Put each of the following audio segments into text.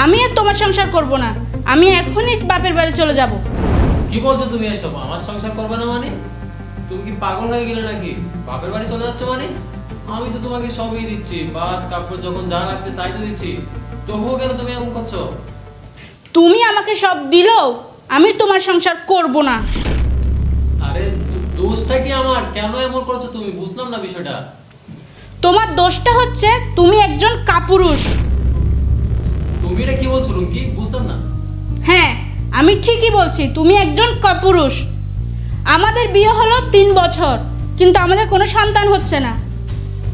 আমি আর তোমার সংসার করব না। আমি এখনই বাপের বাড়ি চলে যাব। কি বলছো তুমি এসব? আমার সংসার করবে না মানে? তুমি কি পাগল হয়ে গেলে নাকি? বাপের বাড়ি চলে যাচ্ছ মানে? আমি তো তোমাকে সবই দিচ্ছি, ভাত কাপড় যখন যা লাগছে তাই তো দিচ্ছি, তবুও কেন তুমি এমন করছো? তুমি আমাকে সব দিলেও আমি তোমার সংসার করব না। আরে দোষটা কি আমার? কেন এমন করছো তুমি? বুঝলাম না বিষয়টা। তোমার দোষটা হচ্ছে তুমি একজন কাপুরুষ। তুমি এটা কি বলছো রুমকি? বুঝলাম না। হ্যাঁ, আমি ঠিকই বলছি, তুমি একজন কাপুরুষ। আমাদের বিয়ে হলো 3 বছর, কিন্তু আমাদের কোনো সন্তান হচ্ছে না,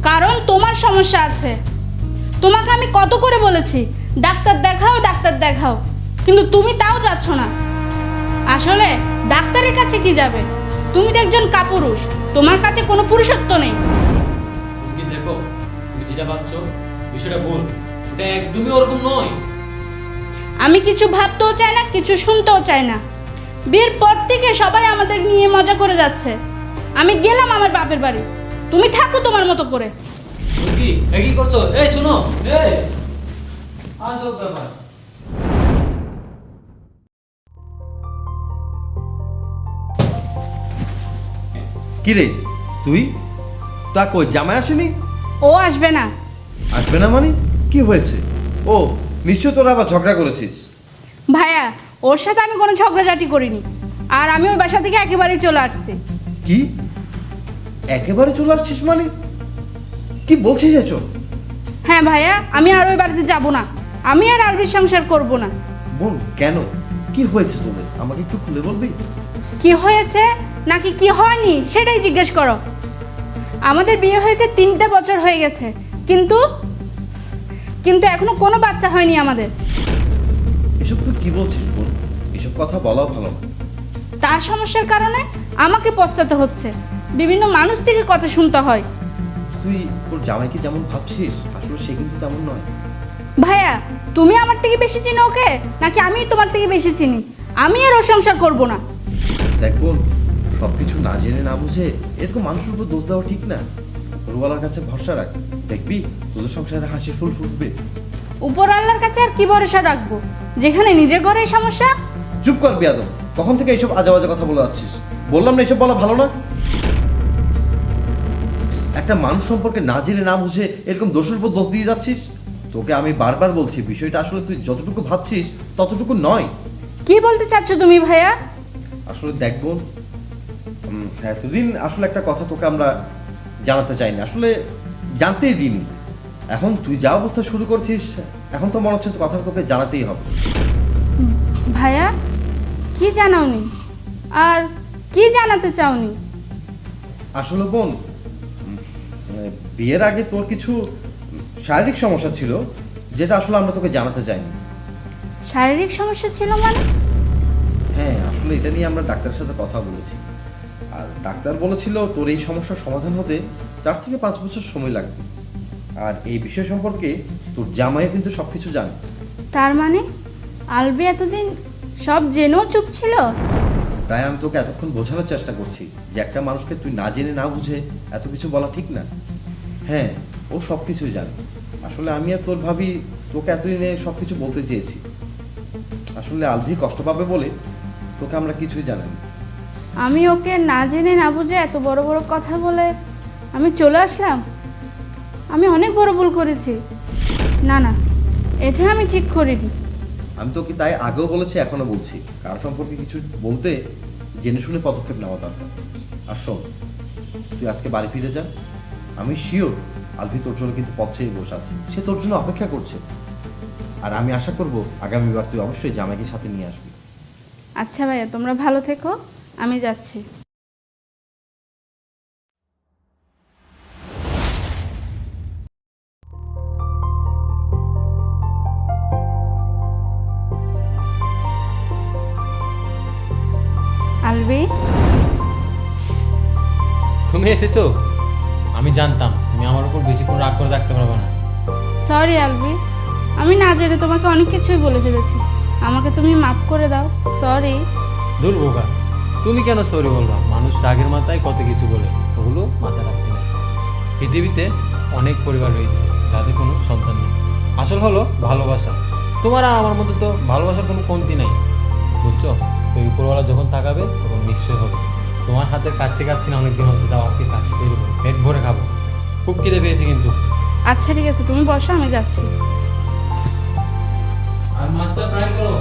কারণ তোমার সমস্যা আছে। তোমাকে আমি কত করে বলেছি ডাক্তার দেখাও, ডাক্তার দেখাও, কিন্তু তুমি তাও যাচ্ছ না। আসলে ডাক্তারের কাছে কি যাবে? তুমি তো একজন কাপুরুষ, তোমার কাছে কোনো পুরুষত্ব নেই। রুমকি দেখো, তুমি যেটা ভাবছো বিষয়টা ভুল। এটা একদমই ওরকম নয়। আমি কিছু ভাবতেও চাই না, কিছু শুনতেও চাই না। বিয়ের পর থেকে সবাই আমাদের নিয়ে মজা করে যাচ্ছে। আমি গেলাম আমার বাপের বাড়ি, তুমি থাকো তোমার মতো করে। রুমকি কি করছো? এই শোনো, এই আজব ব্যাপার। কিরে তুই তা কই জামাই আসেনি? ও আসবে না। আসবে না মানে কি হয়েছে? ও নিশ্চয় তোরা আবার ঝগড়া করেছিস। ভাইয়া, ওর সাথে আমি কোনো ঝগড়াঝাটি করিনি, আর আমি ওই বাসা থেকে একেবারেই চলে আসছি। কি একেবারে চলে আসছিস মানে? কি বলছিস এসব? হ্যাঁ ভাইয়া, আমি আর ওই বাড়িতে যাব না। আমি আর আলবির সংসার করব না। বোন কেন, কি হয়েছে তোদের আমাকে একটু খুলে বলবি? কি হয়েছে নাকি কি হয়নি সেটাই জিজ্ঞেস করো। আমাদের বিয়ে হয়েছে 3টে বছর হয়ে গেছে, কিন্তু কিন্তু এখনো কোনো বাচ্চা হয়নি আমাদের। এসব তুই কি বলছিস বোন? এসব কথা বলাও ভালো না। তার সমস্যার কারণে আমাকে পস্তাতে হচ্ছে, বিভিন্ন মানুষ থেকে কথা শুনতে হয়। তুই তোর জামাইকে যেমন ভাবছিস আসলে সে কিন্তু তেমন নয়। ভাইয়া, তুমি আমার থেকে বেশি চিনো ওকে, নাকি আমি তোমার থেকে বেশি চিনি? আমি আর ওর সংসার করব না। দেখ বোন, সবকিছু না জেনে না বুঝে এরকম মানুষের উপর দোষ দেওয়া ঠিক না। উপরওয়ালার কাছে ভরসা রাখ, দেখবি তোদের সংসারে হাসি ফুল ফুটবে। উপর আল্লাহর কাছে আর কি ভরসা রাখবো, যেখানে নিজের ঘরেই সমস্যা। চুপ কর বিয়াদব, কখন থেকে এইসব আজে বাজে কথা বলে যাচ্ছিস? বললাম না এইসব বলা ভালো না। একটা মানুষ সম্পর্কে না জেনে না বুঝে এরকম দোষের উপর দোষ দিয়ে যাচ্ছিস। তোকে আমি বারবার বলছি বিষয়টা আসলে তুই যতটুকু ভাবছিস ততটুকু নয়। কি বলতে চাচ্ছ তুমি ভাইয়া? আসলে দেখ বোন, এতদিন আসলে একটা কথা তোকে আমরা জানাতে চাইনি, আসলে জানতেই দিইনি। এখন তুই যা অবস্থা শুরু করছিস, এখন তো মনে হচ্ছে কথাটা তোকে জানাতেই হবে। ভাইয়া, কি জানাওনি আর কি জানাতে চাওনি? আসলে বোন, বিয়ের আগে তোর কিছু শারীরিক সমস্যা ছিল, যেটা আসলে আমরা তোকে জানাতে চাইনি। শারীরিক সমস্যা ছিল মানে? হ্যাঁ, আসলে এটা নিয়ে আমরা ডাক্তারের সাথে কথা বলেছি, আর ডাক্তার বলেছিল তোর এই সমস্যার সমাধান হতে 4 থেকে 5 বছর সময় লাগবে। আর এই বিষয় সম্পর্কে তোর জামাইও কিন্তু সবকিছু জানে। তার মানে আলবি এতদিন সব জেনেও চুপ ছিল? তাই আমি তোকে এতক্ষণ বোঝানোর চেষ্টা করছি যে একটা মানুষকে তুই না জেনে না বুঝে এত কিছু বলা ঠিক না। হ্যাঁ, ও সব কিছুই জানে। আসলে আমি আর তোর ভাবি তোকে এতদিনে সব কিছু বলতে চেয়েছি। আসলে আলভি কষ্ট পাবে বলে তোকে আমরা কিছুই জানাই। আমি ওকে না জেনে না বুঝে এত বড় বড় কথা বলে আমি চলে আসলাম। আমি অনেক বড় ভুল করেছি। না না, এটা আমি ঠিক করিনি। আমি তোকে তাই আগেও বলেছি, এখনো বলছি, কার সম্পর্কে কিছু বলতে জেনে শুনে পদক্ষেপ নেওয়া দরকার। আর শোন, তুই আজকে বাড়ি ফিরে যা। আমি শিওর আলভি তোর জন্য কিন্তু পথ চেয়ে বসে আছে, সে তোর জন্য অপেক্ষা করছে। আর আমি আশা করব আগামীবার তুই অবশ্যই জামাইকে সাথে নিয়ে আসবি। আচ্ছা ভাইয়া, তোমরা ভালো থেকো, আমি যাচ্ছি। আলবি, তুমি এসেছো? আমি জানতাম তুমি আমার উপর বেশিক্ষণ রাগ করে রাখতে পারবে না। সরি আলবি, আমি না জেনে তোমাকে অনেক কিছুই বলে ফেলেছি। আমাকে তুমি মাফ করে দাও। সরি। দূর বোকা, তুমি কেন সরি বলবা? মানুষ রাগের মাথায় কত কিছু বলে, ওগুলো মাথায় রাখতে না। পৃথিবীতে অনেক পরিবার রয়েছে যাদের কোনো সন্তান নেই। আসল হলো ভালোবাসা। তোমার আর আমার মধ্যে তো ভালোবাসার কোনো কমতি নাই, বুঝছো? তো উপরওয়ালা যখন তাকাবে তখন নিশ্চয় হবে। তোমার হাতের কাচ্চি কাচ্ছি না অনেকদিন হচ্ছে, যাও আজকে কাচ্চি তৈরি করো, পেট ভরে খাবো। খুব খিদে পেয়েছি কিন্তু। আচ্ছা ঠিক আছে, তুমি বসো, আমি যাচ্ছি। আর মাছটা ফ্রাই করো।